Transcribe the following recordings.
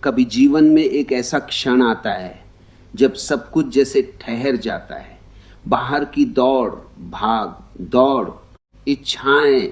कभी जीवन में एक ऐसा क्षण आता है जब सब कुछ जैसे ठहर जाता है। बाहर की दौड़ भाग दौड़ इच्छाएं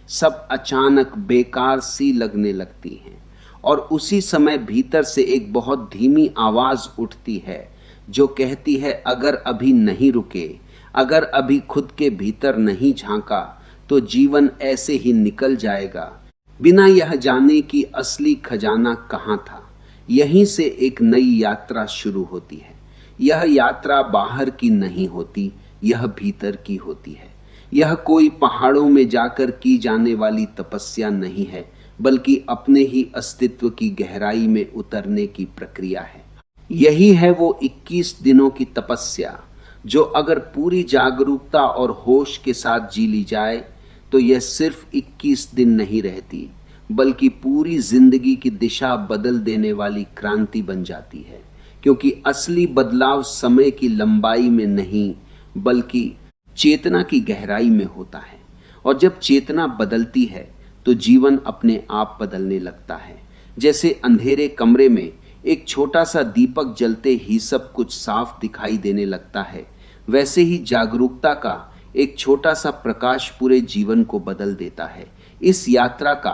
सब अचानक बेकार सी लगने लगती हैं और उसी समय भीतर से एक बहुत धीमी आवाज उठती है जो कहती है अगर अभी नहीं रुके, अगर अभी खुद के भीतर नहीं झांका तो जीवन ऐसे ही निकल जाएगा बिना यह जाने कि असली खजाना कहाँ था। यहीं से एक नई यात्रा शुरू होती है। यह यात्रा बाहर की नहीं होती, यह भीतर की होती है। यह कोई पहाड़ों में जाकर की जाने वाली तपस्या नहीं है, बल्कि अपने ही अस्तित्व की गहराई में उतरने की प्रक्रिया है। यही है वो 21 दिनों की तपस्या जो अगर पूरी जागरूकता और होश के साथ जी ली जाए तो यह सिर्फ 21 दिन नहीं रहती, बल्कि पूरी जिंदगी की दिशा बदल देने वाली क्रांति बन जाती है। क्योंकि असली बदलाव समय की लंबाई में नहीं, बल्कि चेतना की गहराई में होता है। और जब चेतना बदलती है तो जीवन अपने आप बदलने लगता है। जैसे अंधेरे कमरे में एक छोटा सा दीपक जलते ही सब कुछ साफ दिखाई देने लगता है, वैसे ही जागरूकता का एक छोटा सा प्रकाश पूरे जीवन को बदल देता है। इस यात्रा का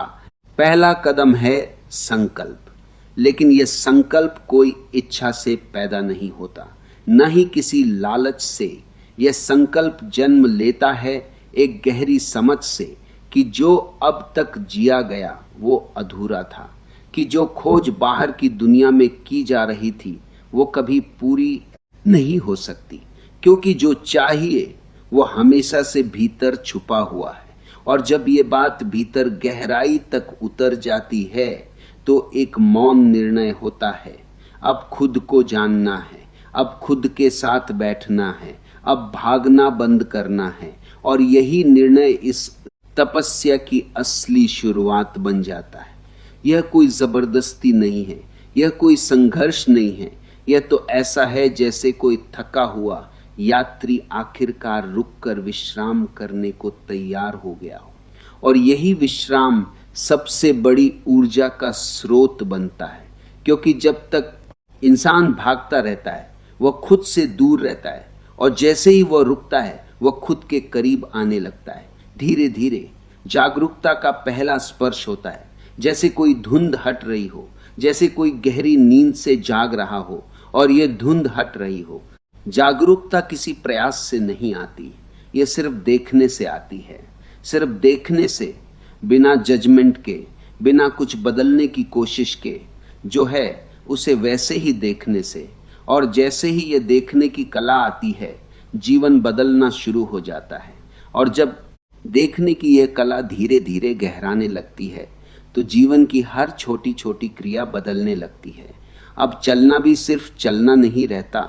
पहला कदम है संकल्प। लेकिन यह संकल्प कोई इच्छा से पैदा नहीं होता, न ही किसी लालच से। यह संकल्प जन्म लेता है एक गहरी समझ से कि जो अब तक जिया गया वो अधूरा था, कि जो खोज बाहर की दुनिया में की जा रही थी वो कभी पूरी नहीं हो सकती, क्योंकि जो चाहिए वो हमेशा से भीतर छुपा हुआ है। और जब ये बात भीतर गहराई तक उतर जाती है तो एक मौन निर्णय होता है। अब खुद को जानना है, अब खुद के साथ बैठना है, अब भागना बंद करना है। और यही निर्णय इस तपस्या की असली शुरुआत बन जाता है। यह कोई जबरदस्ती नहीं है, यह कोई संघर्ष नहीं है। यह तो ऐसा है जैसे कोई थका हुआ यात्री आखिरकार रुककर विश्राम करने को तैयार हो गया हो। और यही विश्राम सबसे बड़ी ऊर्जा का स्रोत बनता है, क्योंकि जब तक इंसान भागता रहता है वह खुद से दूर रहता है, और जैसे ही वह रुकता है वह खुद के करीब आने लगता है। धीरे धीरे जागरूकता का पहला स्पर्श होता है, जैसे कोई धुंध हट रही हो, जैसे कोई गहरी नींद से जाग रहा हो और यह धुंध हट रही हो। जागरूकता किसी प्रयास से नहीं आती, यह सिर्फ देखने से आती है। सिर्फ देखने से, बिना जजमेंट के, बिना कुछ बदलने की कोशिश के। जो है उसे वैसे ही देखने से। और जैसे ही यह देखने की कला आती है जीवन बदलना शुरू हो जाता है। और जब देखने की यह कला धीरे धीरे गहराने लगती है तो जीवन की हर छोटी छोटी क्रिया बदलने लगती है। अब चलना भी सिर्फ चलना नहीं रहता,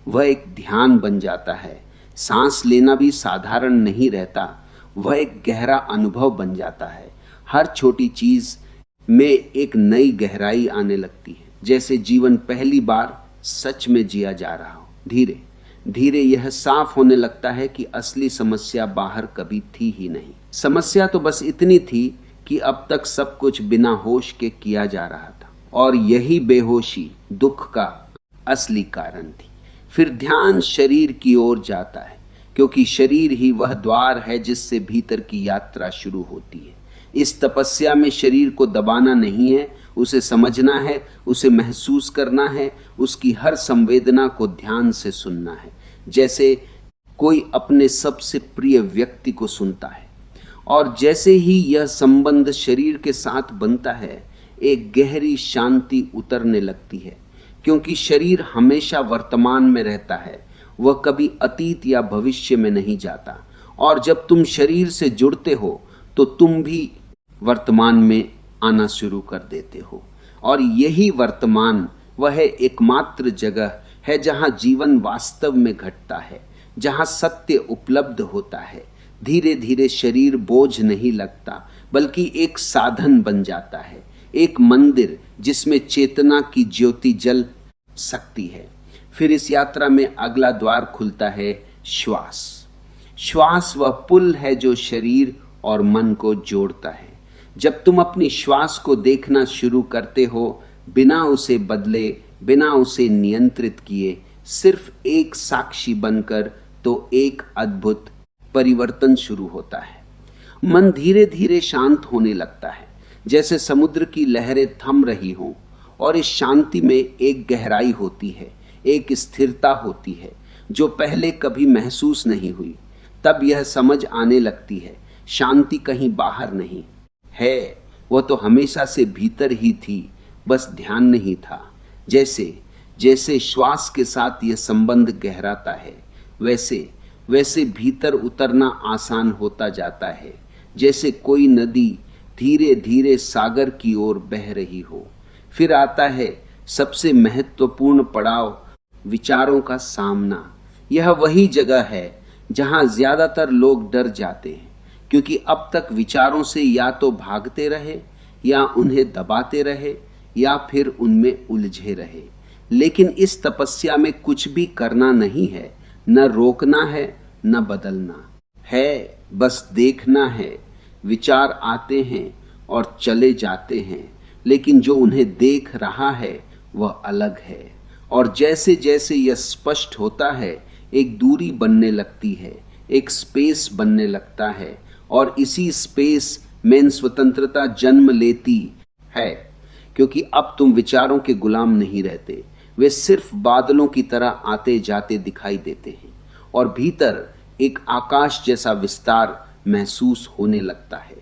वह एक ध्यान बन जाता है। सांस लेना भी साधारण नहीं रहता, वह एक गहरा अनुभव बन जाता है। हर छोटी चीज में एक नई गहराई आने लगती है, जैसे जीवन पहली बार सच में जिया जा रहा हो। धीरे धीरे यह साफ होने लगता है कि असली समस्या बाहर कभी थी ही नहीं। समस्या तो बस इतनी थी कि अब तक सब कुछ बिना होश के किया जा रहा था, और यही बेहोशी दुख का असली कारण थी। फिर ध्यान शरीर की ओर जाता है, क्योंकि शरीर ही वह द्वार है जिससे भीतर की यात्रा शुरू होती है। इस तपस्या में शरीर को दबाना नहीं है, उसे समझना है, उसे महसूस करना है, उसकी हर संवेदना को ध्यान से सुनना है, जैसे कोई अपने सबसे प्रिय व्यक्ति को सुनता है। और जैसे ही यह संबंध शरीर के साथ बनता है एक गहरी शांति उतरने लगती है, क्योंकि शरीर हमेशा वर्तमान में रहता है, वह कभी अतीत या भविष्य में नहीं जाता। और जब तुम शरीर से जुड़ते हो तो तुम भी वर्तमान में आना शुरू कर देते हो। और यही वर्तमान वह एकमात्र जगह है जहां जीवन वास्तव में घटता है, जहां सत्य उपलब्ध होता है। धीरे धीरे शरीर बोझ नहीं लगता, बल्कि एक साधन बन जाता है, एक मंदिर जिसमें चेतना की ज्योति जल सकती है। फिर इस यात्रा में अगला द्वार खुलता है श्वास। श्वास वह पुल है जो शरीर और मन को जोड़ता है। जब तुम अपनी श्वास को देखना शुरू करते हो बिना उसे बदले, बिना उसे नियंत्रित किए, सिर्फ एक साक्षी बनकर, तो एक अद्भुत परिवर्तन शुरू होता है। मन धीरे धीरे शांत होने लगता है, जैसे समुद्र की लहरें थम रही हों, और इस शांति में एक गहराई होती है, एक स्थिरता होती है जो पहले कभी महसूस नहीं हुई। तब यह समझ आने लगती है, शांति कहीं बाहर नहीं है, वह तो हमेशा से भीतर ही थी, बस ध्यान नहीं था। जैसे जैसे श्वास के साथ यह संबंध गहराता है, वैसे वैसे भीतर उतरना आसान होता जाता है, जैसे कोई नदी धीरे धीरे सागर की ओर बह रही हो। फिर आता है सबसे महत्वपूर्ण पड़ाव, विचारों का सामना। यह वही जगह है जहां ज्यादातर लोग डर जाते हैं, क्योंकि अब तक विचारों से या तो भागते रहे, या उन्हें दबाते रहे, या फिर उनमें उलझे रहे। लेकिन इस तपस्या में कुछ भी करना नहीं है, न रोकना है न बदलना है, बस देखना है। विचार आते हैं और चले जाते हैं, लेकिन जो उन्हें देख रहा है वह अलग है। और जैसे जैसे यह स्पष्ट होता है, एक दूरी बनने लगती है, एक स्पेस बनने लगता है, और इसी स्पेस में स्वतंत्रता जन्म लेती है, क्योंकि अब तुम विचारों के गुलाम नहीं रहते। वे सिर्फ बादलों की तरह आते जाते दिखाई देते हैं, और भीतर एक आकाश जैसा विस्तार महसूस होने लगता है।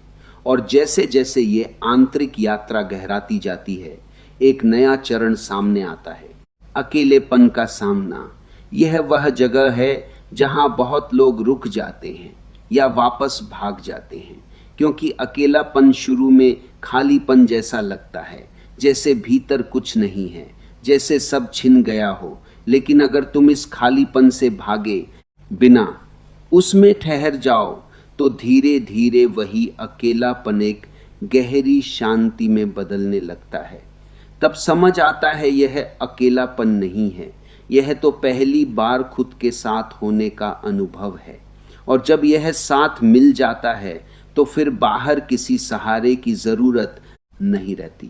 और जैसे जैसे ये आंतरिक यात्रा गहराती जाती है, एक नया चरण सामने आता है, अकेलेपन का सामना। यह वह जगह है जहां बहुत लोग रुक जाते हैं या वापस भाग जाते हैं, क्योंकि अकेलापन शुरू में खालीपन जैसा लगता है, जैसे भीतर कुछ नहीं है, जैसे सब छिन गया हो। लेकिन अगर तुम इस खालीपन से भागे बिना उसमें ठहर जाओ, तो धीरे धीरे वही अकेलापन एक गहरी शांति में बदलने लगता है। तब समझ आता है यह अकेलापन नहीं है, यह तो पहली बार खुद के साथ होने का अनुभव है। और जब यह साथ मिल जाता है, तो फिर बाहर किसी सहारे की जरूरत नहीं रहती।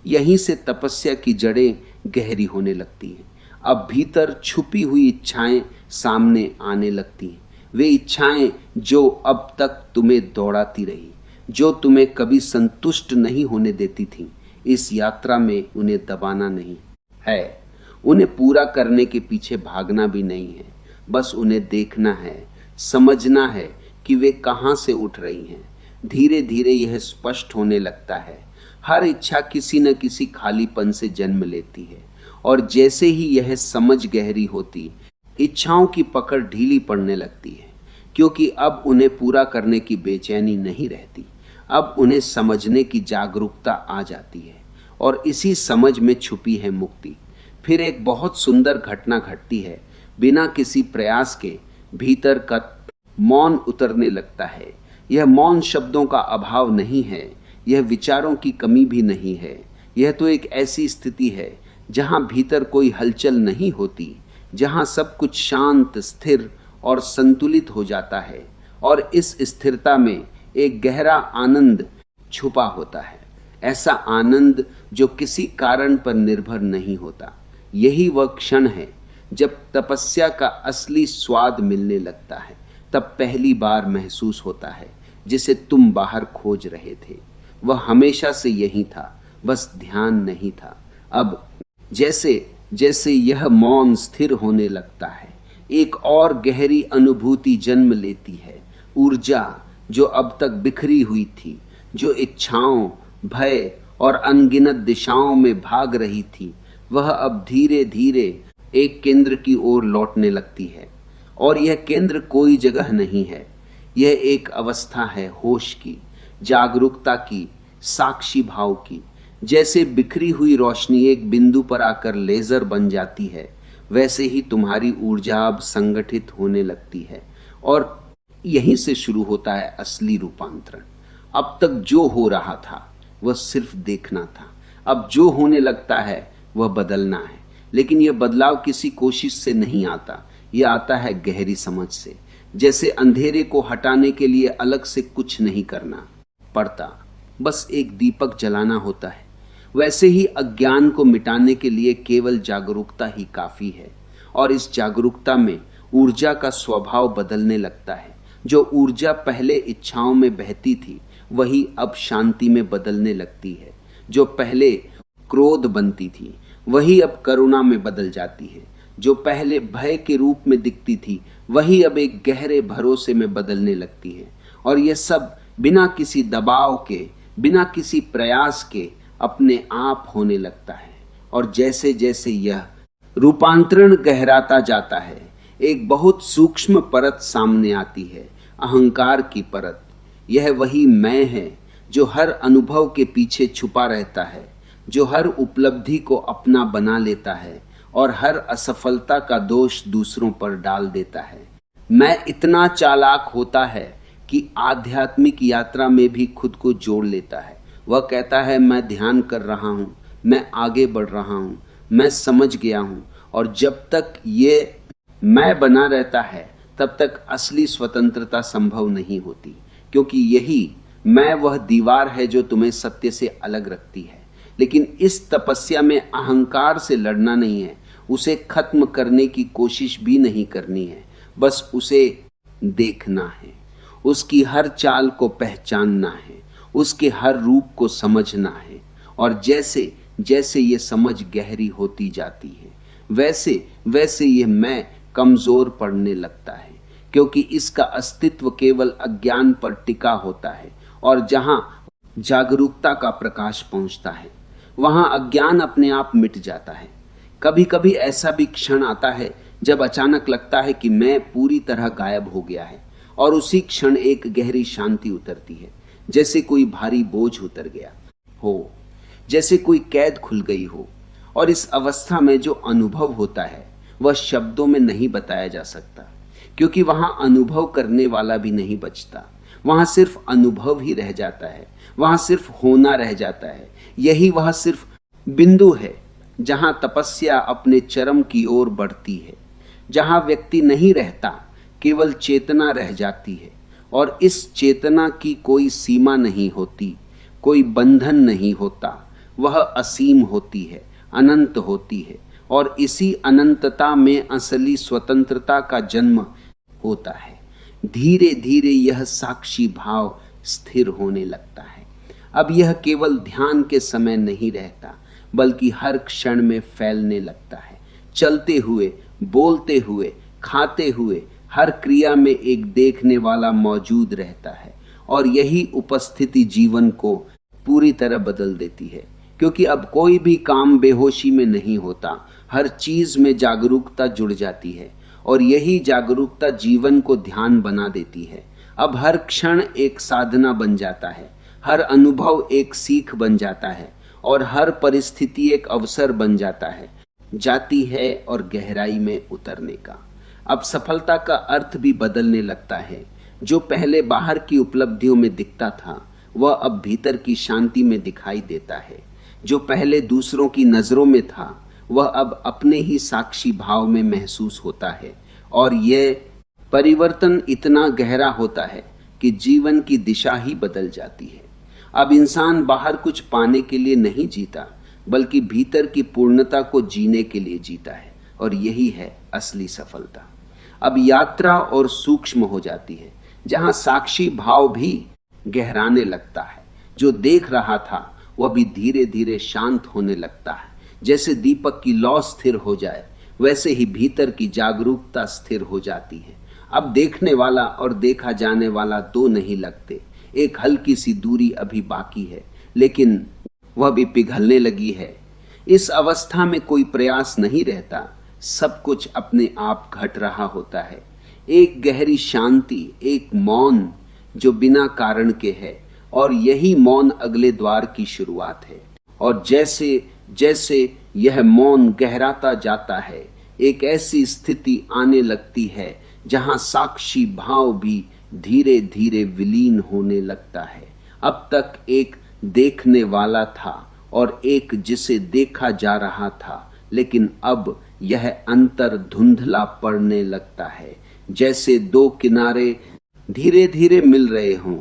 यहीं से तपस्या की जड़ें गहरी होने लगती हैं। अब भीतर छुपी हुई इच्छाएं सामने आने लगती हैं, वे इच्छाएं जो अब तक तुम्हें दौड़ाती रही, जो तुम्हें कभी संतुष्ट नहीं होने देती थीं। इस यात्रा में उन्हें दबाना नहीं है, उन्हें पूरा करने के पीछे भागना भी नहीं है, बस उन्हें देखना है, समझना है कि वे कहां से उठ रही हैं। धीरे धीरे यह स्पष्ट होने लगता है, हर इच्छा किसी न किसी खालीपन से जन्म लेती है, और जैसे ही यह समझ गहरी होती, इच्छाओं की पकड़ ढीली पड़ने लगती है, क्योंकि अब उन्हें पूरा करने की बेचैनी नहीं रहती, अब उन्हें समझने की जागरूकता आ जाती है, और इसी समझ में छुपी है मुक्ति। फिर एक बहुत सुंदर घटना घटती है, बिना किसी प्रयास के भीतर का मौन उतरने लगता है। यह मौन शब्दों का अभाव नहीं है, यह विचारों की कमी भी नहीं है, यह तो एक ऐसी स्थिति है जहां भीतर कोई हलचल नहीं होती, जहां सब कुछ शांत, स्थिर और संतुलित हो जाता है। और इस स्थिरता में एक गहरा आनंद छुपा होता है, ऐसा आनंद जो किसी कारण पर निर्भर नहीं होता। यही वह क्षण है जब तपस्या का असली स्वाद मिलने लगता है। तब पहली बार महसूस होता है जिसे तुम बाहर खोज रहे थे, वह हमेशा से यही था, बस ध्यान नहीं था। अब जैसे जैसे यह मौन स्थिर होने लगता है, एक और गहरी अनुभूति जन्म लेती है। ऊर्जा जो अब तक बिखरी हुई थी, जो इच्छाओं, भय और अनगिनत दिशाओं में भाग रही थी, वह अब धीरे धीरे एक केंद्र की ओर लौटने लगती है। और यह केंद्र कोई जगह नहीं है, यह एक अवस्था है, होश की, जागरूकता की, साक्षी भाव की। जैसे बिखरी हुई रोशनी एक बिंदु पर आकर लेजर बन जाती है, वैसे ही तुम्हारी ऊर्जा अब संगठित होने लगती है, और यहीं से शुरू होता है असली रूपांतरण। अब तक जो हो रहा था वह सिर्फ देखना था, अब जो होने लगता है वह बदलना है। लेकिन यह बदलाव किसी कोशिश से नहीं आता, यह आता है गहरी समझ से। जैसे अंधेरे को हटाने के लिए अलग से कुछ नहीं करना पड़ता, बस एक दीपक जलाना होता है। वैसे ही अज्ञान को मिटाने के लिए केवल जागरूकता ही काफी है, और इस जागरूकता में ऊर्जा का स्वभाव बदलने लगता है। जो ऊर्जा पहले इच्छाओं में बहती थी वही अब शांति में बदलने लगती है। जो पहले क्रोध बनती थी वही अब करुणा में बदल जाती है। जो पहले भय के रूप में दिखती थी वही अब एक गहरे भरोसे में बदलने लगती है। और यह सब बिना किसी दबाव के, बिना किसी प्रयास के अपने आप होने लगता है। और जैसे जैसे यह रूपांतरण गहराता जाता है, एक बहुत सूक्ष्म परत सामने आती है, अहंकार की परत। यह वही मैं है जो हर अनुभव के पीछे छुपा रहता है, जो हर उपलब्धि को अपना बना लेता है और हर असफलता का दोष दूसरों पर डाल देता है। मैं इतना चालाक होता है कि आध्यात्मिक यात्रा में भी खुद को जोड़ लेता है। वह कहता है मैं ध्यान कर रहा हूं, मैं आगे बढ़ रहा हूं, मैं समझ गया हूं। और जब तक ये मैं बना रहता है तब तक असली स्वतंत्रता संभव नहीं होती, क्योंकि यही मैं वह दीवार है जो तुम्हें सत्य से अलग रखती है। लेकिन इस तपस्या में अहंकार से लड़ना नहीं है, उसे खत्म करने की कोशिश भी नहीं करनी है, बस उसे देखना है, उसकी हर चाल को पहचानना है, उसके हर रूप को समझना है। और जैसे जैसे ये समझ गहरी होती जाती है वैसे वैसे ये मैं कमजोर पड़ने लगता है, क्योंकि इसका अस्तित्व केवल अज्ञान पर टिका होता है। और जहां जागरूकता का प्रकाश पहुंचता है वहां अज्ञान अपने आप मिट जाता है। कभी कभी ऐसा भी क्षण आता है जब अचानक लगता है कि मैं पूरी तरह गायब हो गया है, और उसी क्षण एक गहरी शांति उतरती है, जैसे कोई भारी बोझ उतर गया हो, जैसे कोई कैद खुल गई हो। और इस अवस्था में जो अनुभव होता है वह शब्दों में नहीं बताया जा सकता, क्योंकि वहां अनुभव करने वाला भी नहीं बचता। वहां सिर्फ अनुभव ही रह जाता है, वहां सिर्फ होना रह जाता है। यही वह सिर्फ बिंदु है जहां तपस्या अपने चरम की ओर बढ़ती है, जहां व्यक्ति नहीं रहता, केवल चेतना रह जाती है। और इस चेतना की कोई सीमा नहीं होती, कोई बंधन नहीं होता, वह असीम होती है, अनंत होती है। और इसी अनंतता में असली स्वतंत्रता का जन्म होता है। धीरे धीरे यह साक्षी भाव स्थिर होने लगता है। अब यह केवल ध्यान के समय नहीं रहता, बल्कि हर क्षण में फैलने लगता है। चलते हुए, बोलते हुए, खाते हुए, हर क्रिया में एक देखने वाला मौजूद रहता है। और यही उपस्थिति जीवन को पूरी तरह बदल देती है, क्योंकि अब कोई भी काम बेहोशी में नहीं होता, हर चीज में जागरूकता जुड़ जाती है। और यही जागरूकता जीवन को ध्यान बना देती है। अब हर क्षण एक साधना बन जाता है, हर अनुभव एक सीख बन जाता है, और हर परिस्थिति एक अवसर बन जाती है और गहराई में उतरने का। अब सफलता का अर्थ भी बदलने लगता है। जो पहले बाहर की उपलब्धियों में दिखता था वह अब भीतर की शांति में दिखाई देता है। जो पहले दूसरों की नजरों में था वह अब अपने ही साक्षी भाव में महसूस होता है। और यह परिवर्तन इतना गहरा होता है कि जीवन की दिशा ही बदल जाती है। अब इंसान बाहर कुछ पाने के लिए नहीं जीता, बल्कि भीतर की पूर्णता को जीने के लिए जीता है। और यही है असली सफलता। अब यात्रा और सूक्ष्म हो जाती है, जहां साक्षी भाव भी गहराने लगता है। जो देख रहा था वह भी धीरे धीरे शांत होने लगता है। जैसे दीपक की लौ स्थिर हो जाए, वैसे ही भीतर की जागरूकता स्थिर हो जाती है। अब देखने वाला और देखा जाने वाला दो नहीं लगते। एक हल्की सी दूरी अभी बाकी है, लेकिन वह भी पिघलने लगी है। इस अवस्था में कोई प्रयास नहीं रहता, सब कुछ अपने आप घट रहा होता है। एक गहरी शांति, एक मौन जो बिना कारण के है, और यही मौन अगले द्वार की शुरुआत है। और जैसे जैसे यह मौन गहराता जाता है, एक ऐसी स्थिति आने लगती है जहां साक्षी भाव भी धीरे धीरे विलीन होने लगता है। अब तक एक देखने वाला था और एक जिसे देखा जा रहा था, लेकिन अब यह अंतर धुंधला पड़ने लगता है, जैसे दो किनारे धीरे धीरे मिल रहे हों।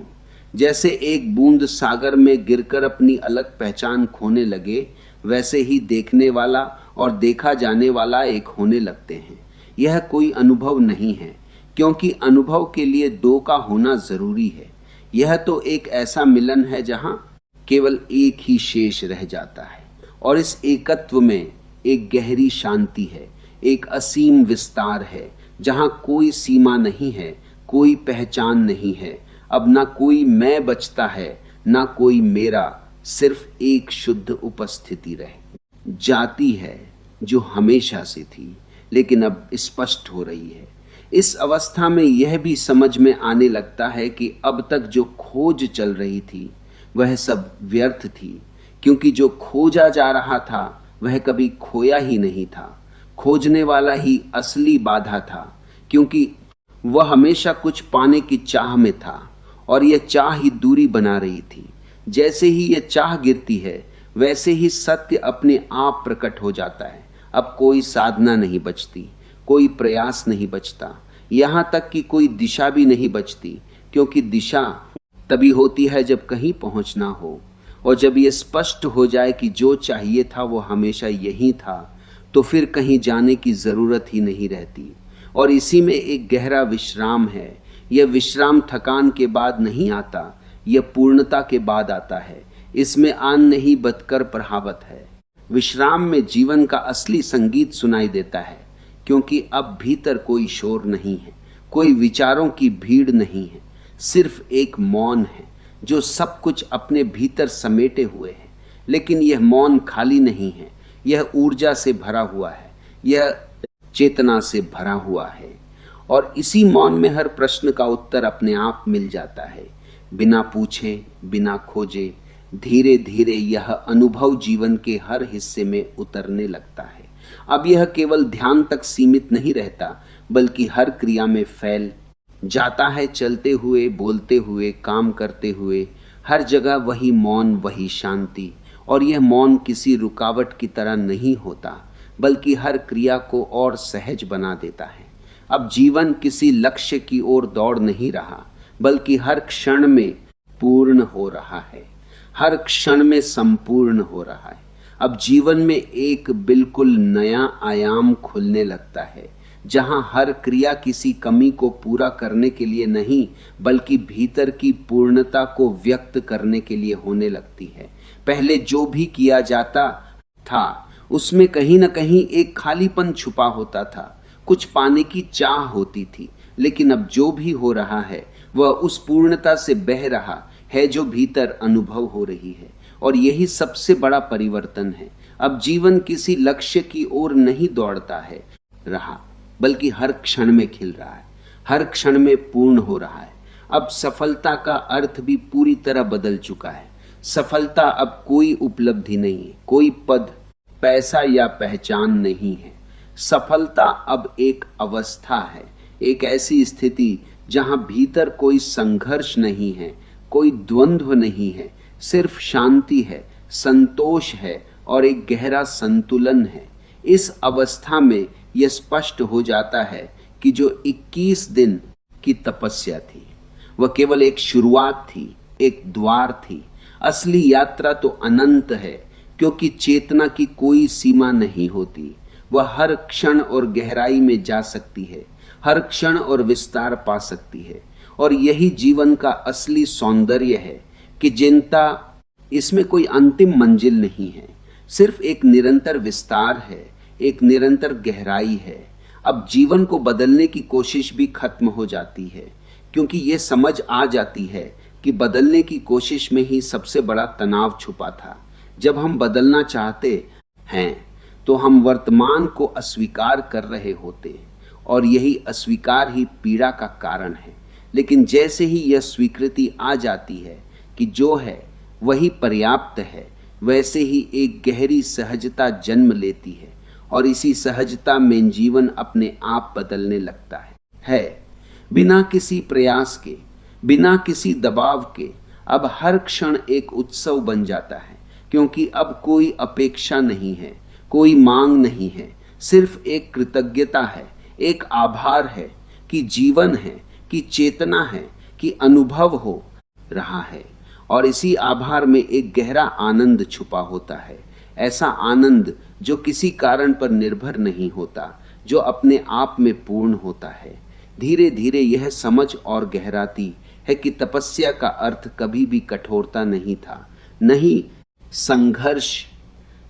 जैसे एक बूंद सागर में गिरकर अपनी अलग पहचान खोने लगे, वैसे ही देखने वाला और देखा जाने वाला एक होने लगते हैं। यह कोई अनुभव नहीं है, क्योंकि अनुभव के लिए दो का होना जरूरी है। यह तो एक ऐसा मिलन है जहां केवल एक ही शेष रह जाता है, और इस एकत्व में एक गहरी शांति है, एक असीम विस्तार है, जहां कोई सीमा नहीं है, कोई पहचान नहीं है। अब ना कोई मैं बचता है, ना कोई मेरा, सिर्फ एक शुद्ध उपस्थिति रह जाती है जो हमेशा से थी, लेकिन अब स्पष्ट हो रही है। इस अवस्था में यह भी समझ में आने लगता है कि अब तक जो खोज चल रही थी वह सब व्यर्थ थी, क्योंकि जो खोजा जा रहा था वह कभी खोया ही नहीं था। खोजने वाला ही असली बाधा था, क्योंकि वह हमेशा कुछ पाने की चाह में था, और यह चाह ही दूरी बना रही थी। जैसे ही यह चाह गिरती है, वैसे ही सत्य अपने आप प्रकट हो जाता है। अब कोई साधना नहीं बचती, कोई प्रयास नहीं बचता, यहां तक कि कोई दिशा भी नहीं बचती, क्योंकि दिशा तभी होती है जब कहीं पहुंचना हो, और जब यह स्पष्ट हो जाए कि जो चाहिए था वो हमेशा यही था, तो फिर कहीं जाने की जरूरत ही नहीं रहती। और इसी में एक गहरा विश्राम है। यह विश्राम थकान के बाद नहीं आता, यह पूर्णता के बाद आता है। इसमें आन नहीं बदकर प्रहावत है। विश्राम में जीवन का असली संगीत सुनाई देता है, क्योंकि अब भीतर कोई शोर नहीं है, कोई विचारों की भीड़ नहीं है, सिर्फ एक मौन है जो सब कुछ अपने भीतर समेटे हुए है। लेकिन यह मौन खाली नहीं है, यह ऊर्जा से भरा हुआ है, यह चेतना से भरा हुआ है। और इसी मौन में हर प्रश्न का उत्तर अपने आप मिल जाता है, बिना पूछे, बिना खोजे। धीरे धीरे यह अनुभव जीवन के हर हिस्से में उतरने लगता है। अब यह केवल ध्यान तक सीमित नहीं रहता, बल्कि हर क्रिया में फैल जाता है। चलते हुए, बोलते हुए, काम करते हुए, हर जगह वही मौन, वही शांति। और यह मौन किसी रुकावट की तरह नहीं होता, बल्कि हर क्रिया को और सहज बना देता है। अब जीवन किसी लक्ष्य की ओर दौड़ नहीं रहा, बल्कि हर क्षण में पूर्ण हो रहा है, हर क्षण में संपूर्ण हो रहा है। अब जीवन में एक बिल्कुल नया आयाम खुलने लगता है, जहां हर क्रिया किसी कमी को पूरा करने के लिए नहीं, बल्कि भीतर की पूर्णता को व्यक्त करने के लिए होने लगती है। पहले जो भी किया जाता था उसमें कहीं न कहीं एक खालीपन छुपा होता था, कुछ पाने की चाह होती थी। लेकिन अब जो भी हो रहा है वह उस पूर्णता से बह रहा है जो भीतर अनुभव हो रही है। और यही सबसे बड़ा परिवर्तन है। अब जीवन किसी लक्ष्य की ओर नहीं दौड़ता है रहा, बल्कि हर क्षण में खिल रहा है, हर क्षण में पूर्ण हो रहा है। अब सफलता का अर्थ भी पूरी तरह बदल चुका है। सफलता अब कोई उपलब्धि नहीं है, कोई पद, पैसा या पहचान नहीं है। सफलता अब एक अवस्था है, एक ऐसी स्थिति जहां भीतर कोई संघर्ष नहीं है, कोई द्वंद्व नहीं है, सिर्फ शांति है, संतोष है और एक गहरा संतुलन है। इस अवस्था में यह स्पष्ट हो जाता है कि जो 21 दिन की तपस्या थी वह केवल एक शुरुआत थी, एक द्वार थी। असली यात्रा तो अनंत है, क्योंकि चेतना की कोई सीमा नहीं होती। वह हर क्षण और गहराई में जा सकती है, हर क्षण और विस्तार पा सकती है। और यही जीवन का असली सौंदर्य है कि जिनता इसमें कोई अंतिम मंजिल नहीं है, सिर्फ एक निरंतर विस्तार है, एक निरंतर गहराई है। अब जीवन को बदलने की कोशिश भी खत्म हो जाती है, क्योंकि ये समझ आ जाती है कि बदलने की कोशिश में ही सबसे बड़ा तनाव छुपा था। जब हम बदलना चाहते हैं तो हम वर्तमान को अस्वीकार कर रहे होते हैं, और यही अस्वीकार ही पीड़ा का कारण है। लेकिन जैसे ही यह स्वीकृति आ जाती है कि जो है वही पर्याप्त है, वैसे ही एक गहरी सहजता जन्म लेती है, और इसी सहजता में जीवन अपने आप बदलने लगता है। बिना किसी प्रयास के, बिना किसी दबाव के अब हर क्षण एक उत्सव बन जाता है, क्योंकि अब कोई अपेक्षा नहीं है, कोई मांग नहीं है, सिर्फ एक कृतज्ञता है, एक आभार है कि जीवन है, कि चेतना है, कि अनुभव हो रहा है। और इसी आभार में एक गहरा आनंद छुपा होता है, ऐसा आनंद जो किसी कारण पर निर्भर नहीं होता, जो अपने आप में पूर्ण होता है। धीरे धीरे यह समझ और गहराती है कि तपस्या का अर्थ कभी भी कठोरता नहीं था, नहीं संघर्ष।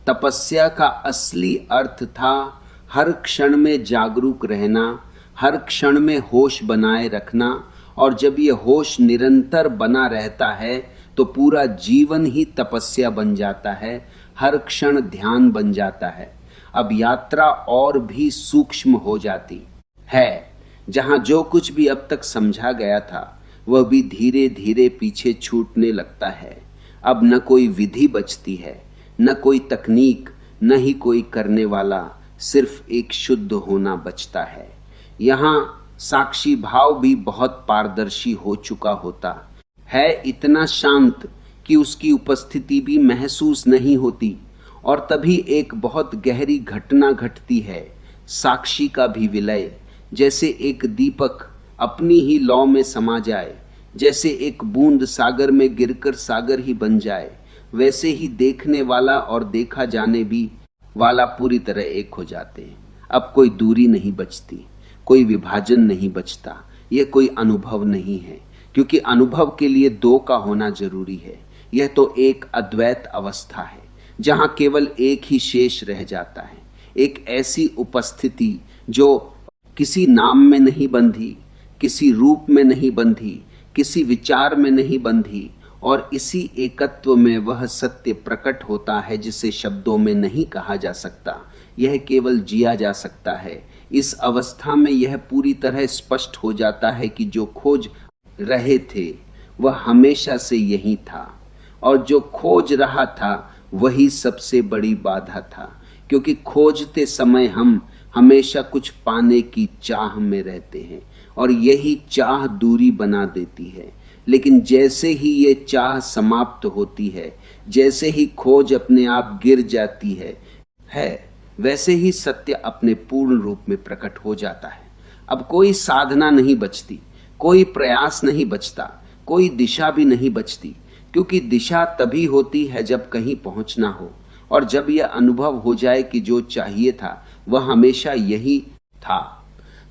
तपस्या का असली अर्थ था हर क्षण में जागरूक रहना, हर क्षण में होश बनाए रखना। और जब यह होश निरंतर बना रहता है तो पूरा जीवन ही तपस्या बन जाता है, हर क्षण ध्यान बन जाता है। अब यात्रा और भी सूक्ष्म हो जाती है, जहां जो कुछ भी अब तक समझा गया था वह भी धीरे धीरे पीछे छूटने लगता है। अब न कोई विधि बचती है, न कोई तकनीक, न ही कोई करने वाला, सिर्फ एक शुद्ध होना बचता है। यहाँ साक्षी भाव भी बहुत पारदर्शी हो चुका होता है, इतना शांत कि उसकी उपस्थिति भी महसूस नहीं होती। और तभी एक बहुत गहरी घटना घटती है, साक्षी का भी विलय। जैसे एक दीपक अपनी ही लौ में समा जाए, जैसे एक बूंद सागर में गिरकर सागर ही बन जाए, वैसे ही देखने वाला और देखा जाने भी वाला पूरी तरह एक हो जाते हैं। अब कोई दूरी नहीं बचती, कोई विभाजन नहीं बचता। यह कोई अनुभव नहीं है, क्योंकि अनुभव के लिए दो का होना जरूरी है। यह तो एक अद्वैत अवस्था है जहां केवल एक ही शेष रह जाता है, एक ऐसी उपस्थिति जो किसी नाम में नहीं बंधी, किसी रूप में नहीं बंधी, किसी विचार में नहीं बंधी, और इसी एकत्व में वह सत्य प्रकट होता है जिसे शब्दों में नहीं कहा जा सकता, यह केवल जिया जा सकता है। इस अवस्था में यह पूरी तरह स्पष्ट हो जाता है कि जो खोज रहे थे वह हमेशा से यही था, और जो खोज रहा था वही सबसे बड़ी बाधा था। क्योंकि खोजते समय हम हमेशा कुछ पाने की चाह में रहते हैं, और यही चाह दूरी बना देती है। लेकिन जैसे ही ये चाह समाप्त होती है, जैसे ही खोज अपने आप गिर जाती है, वैसे ही सत्य अपने पूर्ण रूप में प्रकट हो जाता है। अब कोई साधना नहीं बचती, कोई प्रयास नहीं बचता, कोई दिशा भी नहीं बचती, क्योंकि दिशा तभी होती है जब कहीं पहुंचना हो, और जब यह अनुभव हो जाए कि जो चाहिए था वह हमेशा यही था,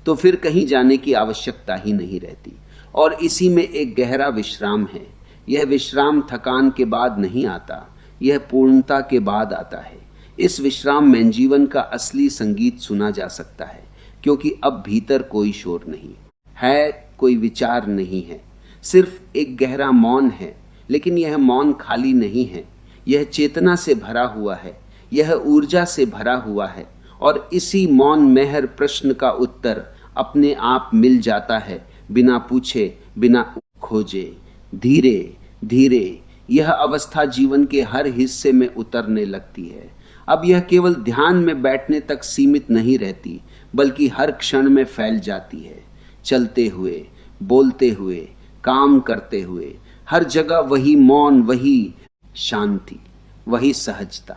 तो फिर कहीं जाने की आवश्यकता ही नहीं रहती। और इसी में एक गहरा विश्राम है। यह विश्राम थकान के बाद नहीं आता, यह पूर्णता के बाद आता है। इस विश्राम में जीवन का असली संगीत सुना जा सकता है, क्योंकि अब भीतर कोई शोर नहीं है, कोई विचार नहीं है, सिर्फ एक गहरा मौन है। लेकिन यह मौन खाली नहीं है, यह चेतना से भरा हुआ है, यह ऊर्जा से भरा हुआ है। और इसी मौन में हर प्रश्न का उत्तर अपने आप मिल जाता है, बिना पूछे, बिना खोजे। धीरे धीरे यह अवस्था जीवन के हर हिस्से में उतरने लगती है। अब यह केवल ध्यान में बैठने तक सीमित नहीं रहती, बल्कि हर क्षण में फैल जाती है। चलते हुए, बोलते हुए, काम करते हुए, हर जगह वही मौन, वही शांति, वही सहजता।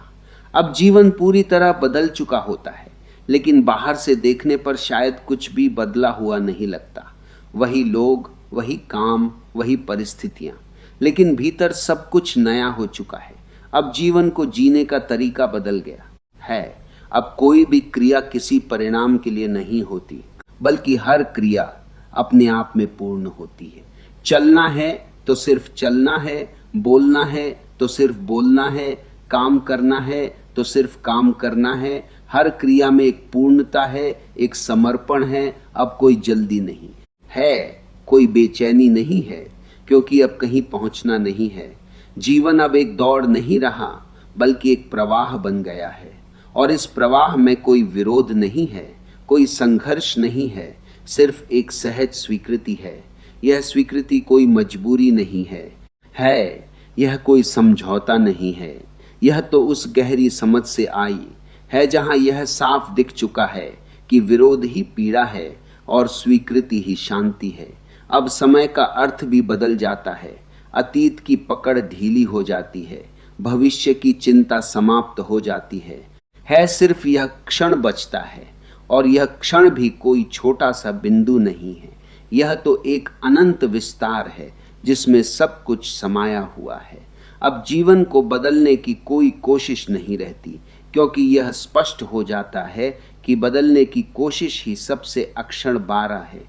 अब जीवन पूरी तरह बदल चुका होता है, लेकिन बाहर से देखने पर शायद कुछ भी बदला हुआ नहीं लगता। वही लोग, वही काम, वही परिस्थितियां, लेकिन भीतर सब कुछ नया हो चुका है। अब जीवन को जीने का तरीका बदल गया है। अब कोई भी क्रिया किसी परिणाम के लिए नहीं होती, बल्कि हर क्रिया अपने आप में पूर्ण होती है। चलना है तो सिर्फ चलना है, बोलना है तो सिर्फ बोलना है, काम करना है तो सिर्फ काम करना है। हर क्रिया में एक पूर्णता है, एक समर्पण है। अब कोई जल्दी नहीं है, कोई बेचैनी नहीं है, क्योंकि अब कहीं पहुंचना नहीं है। जीवन अब एक दौड़ नहीं रहा, बल्कि एक प्रवाह बन गया है। और इस प्रवाह में कोई विरोध नहीं है, कोई संघर्ष नहीं है, सिर्फ एक सहज स्वीकृति है। यह स्वीकृति कोई मजबूरी नहीं है, यह कोई समझौता नहीं है। यह तो उस गहरी समझ से आई है जहां यह साफ दिख चुका है कि विरोध ही पीड़ा है और स्वीकृति ही शांति है। अब समय का अर्थ भी बदल जाता है, अतीत की पकड़ ढीली हो जाती है, भविष्य की चिंता समाप्त हो जाती है सिर्फ यह क्षण बचता है, और यह क्षण भी कोई छोटा सा बिंदु नहीं है। यह तो एक अनंत विस्तार है जिसमें सब कुछ समाया हुआ है। अब जीवन को बदलने की कोई कोशिश नहीं रहती, क्योंकि यह स्पष्ट हो जाता है कि बदलने की कोशिश ही सबसे अक्षण बारह है।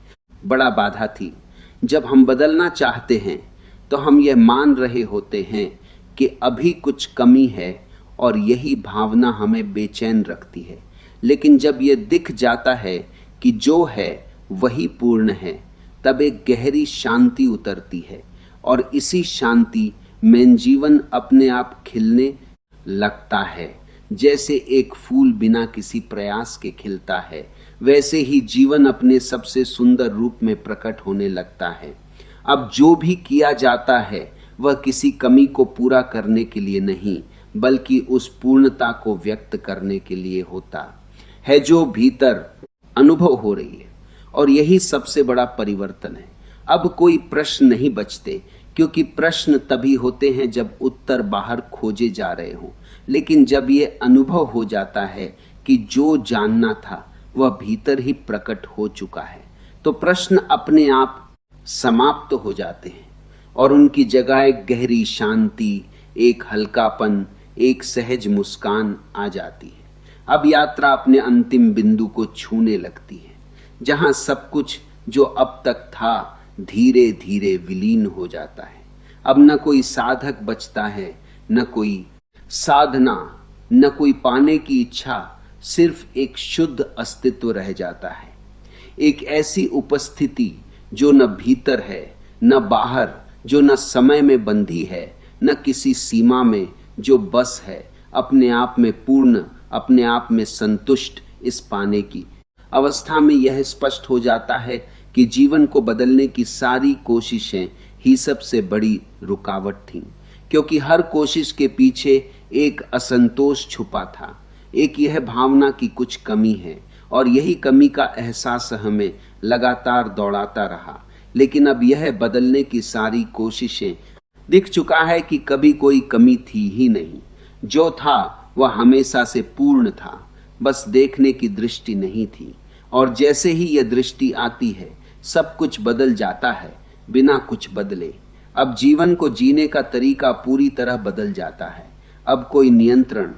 बड़ा बाधा थी। जब हम बदलना चाहते हैं तो हम यह मान रहे होते हैं कि अभी कुछ कमी है, और यही भावना हमें बेचैन रखती है। लेकिन जब यह दिख जाता है कि जो है वही पूर्ण है, तब एक गहरी शांति उतरती है, और इसी शांति में जीवन अपने आप खिलने लगता है। जैसे एक फूल बिना किसी प्रयास के खिलता है, वैसे ही जीवन अपने सबसे सुंदर रूप में प्रकट होने लगता है। अब जो भी किया जाता है वह किसी कमी को पूरा करने के लिए नहीं, बल्कि उस पूर्णता को व्यक्त करने के लिए होता है जो भीतर अनुभव हो रही है। और यही सबसे बड़ा परिवर्तन है। अब कोई प्रश्न नहीं बचते, क्योंकि प्रश्न तभी होते हैं जब उत्तर बाहर खोजे जा रहे हों। लेकिन जब ये अनुभव हो जाता है कि जो जानना था वह भीतर ही प्रकट हो चुका है, तो प्रश्न अपने आप समाप्त हो जाते हैं, और उनकी जगह एक गहरी शांति, एक हल्कापन, एक सहज मुस्कान आ जाती है। अब यात्रा अपने अंतिम बिंदु को छूने लगती है, जहां सब कुछ जो अब तक था धीरे धीरे विलीन हो जाता है। अब न कोई साधक बचता है, न कोई साधना, न कोई पाने की इच्छा, सिर्फ एक शुद्ध अस्तित्व रह जाता है। एक ऐसी उपस्थिति जो न भीतर है न बाहर, जो न समय में बंधी है न किसी सीमा में, जो बस है अपने आप में पूर्ण, अपने आप में संतुष्ट। इस पाने की अवस्था में यह स्पष्ट हो जाता है कि जीवन को बदलने की सारी कोशिशें ही सबसे बड़ी रुकावट थीं, क्योंकि हर कोशिश के पीछे एक असंतोष छुपा था, एक यह भावना की कुछ कमी है, और यही कमी का एहसास हमें लगातार दौड़ाता रहा। लेकिन अब यह बदलने की सारी कोशिशें दिख चुका है कि कभी कोई कमी थी ही नहीं। जो था वह हमेशा से पूर्ण था, बस देखने की दृष्टि नहीं थी। और जैसे ही यह दृष्टि आती है, सब कुछ बदल जाता है बिना कुछ बदले। अब जीवन को जीने का तरीका पूरी तरह बदल जाता है। अब कोई नियंत्रण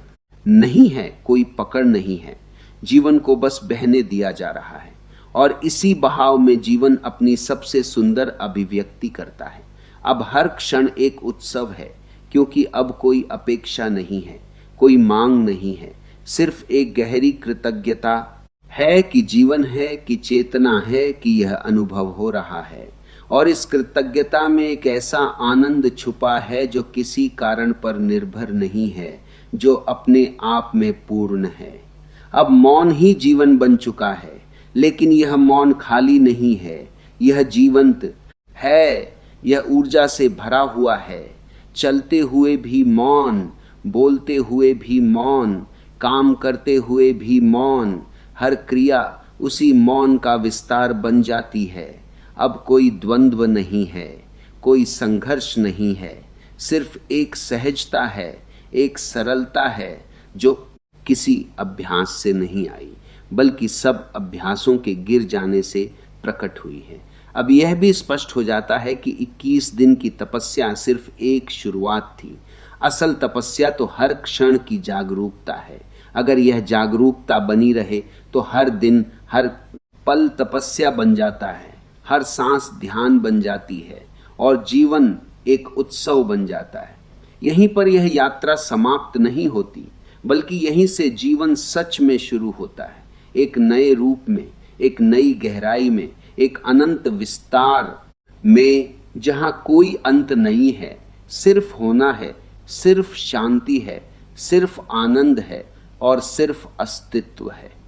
नहीं है, कोई पकड़ नहीं है। जीवन को बस बहने दिया जा रहा है, और इसी बहाव में जीवन अपनी सबसे सुंदर अभिव्यक्ति करता है। अब हर क्षण एक उत्सव है, क्योंकि अब कोई अपेक्षा नहीं है, कोई मांग नहीं है, सिर्फ एक गहरी कृतज्ञता है कि जीवन है, कि चेतना है, कि यह अनुभव हो रहा है। और इस कृतज्ञता में एक ऐसा आनंद छुपा है जो किसी कारण पर निर्भर नहीं है, जो अपने आप में पूर्ण है। अब मौन ही जीवन बन चुका है, लेकिन यह मौन खाली नहीं है, यह जीवंत है, यह ऊर्जा से भरा हुआ है। चलते हुए भी मौन, बोलते हुए भी मौन, काम करते हुए भी मौन, हर क्रिया उसी मौन का विस्तार बन जाती है। अब कोई द्वंद्व नहीं है, कोई संघर्ष नहीं है, सिर्फ एक सहजता है, एक सरलता है, जो किसी अभ्यास से नहीं आई, बल्कि सब अभ्यासों के गिर जाने से प्रकट हुई है। अब यह भी स्पष्ट हो जाता है कि 21 दिन की तपस्या सिर्फ एक शुरुआत थी। असल तपस्या तो हर क्षण की जागरूकता है। अगर यह जागरूकता बनी रहे तो हर दिन, हर पल तपस्या बन जाता है, हर सांस ध्यान बन जाती है, और जीवन एक उत्सव बन जाता है। यहीं पर यह यात्रा समाप्त नहीं होती, बल्कि यहीं से जीवन सच में शुरू होता है, एक नए रूप में, एक नई गहराई में, एक अनंत विस्तार में, जहां कोई अंत नहीं है, सिर्फ होना है, सिर्फ शांति है, सिर्फ आनंद है, और सिर्फ अस्तित्व है।